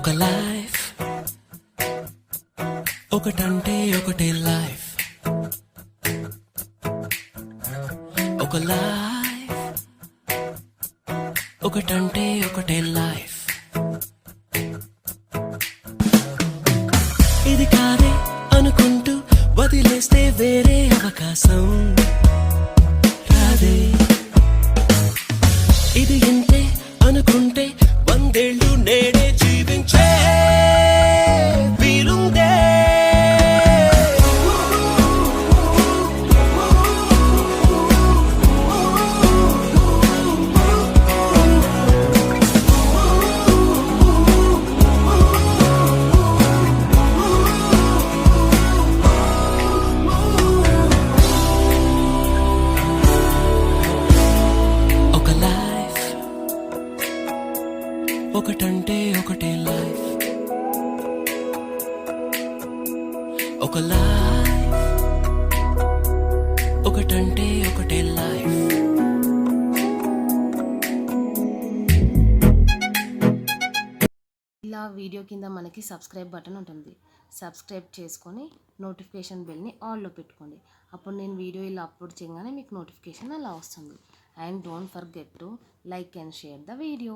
ఒక లైఫ్ ఒకటంటే ఒకటే లైఫ్ ఒక లైఫ్ ఒకటంటే ఒకటే లైఫ్ ఇది కాదే అనుకుంటూ వదిలేస్తే వేరే అవకాశం రాదే ఇది ఇంతే అనుకుంటే వందేళ్ళు నేడే జీవించే వీలుందే ఒక లైఫ్ ఒకటంటే ఒకటే లైఫ్ ఒక లైఫ్ ఒకటంటే ఒకటే లైఫ్ ఇలా వీడియో కింద మనకి సబ్స్క్రైబ్ బటన్ ఉంటుంది. సబ్స్క్రైబ్ చేసుకొని నోటిఫికేషన్ బెల్ని ఆన్లో పెట్టుకోండి. అప్పుడు నేను వీడియో ఇలా అప్లోడ్ చేయగానే మీకు నోటిఫికేషన్ అలా వస్తుంది. And don't forget to like and share the video.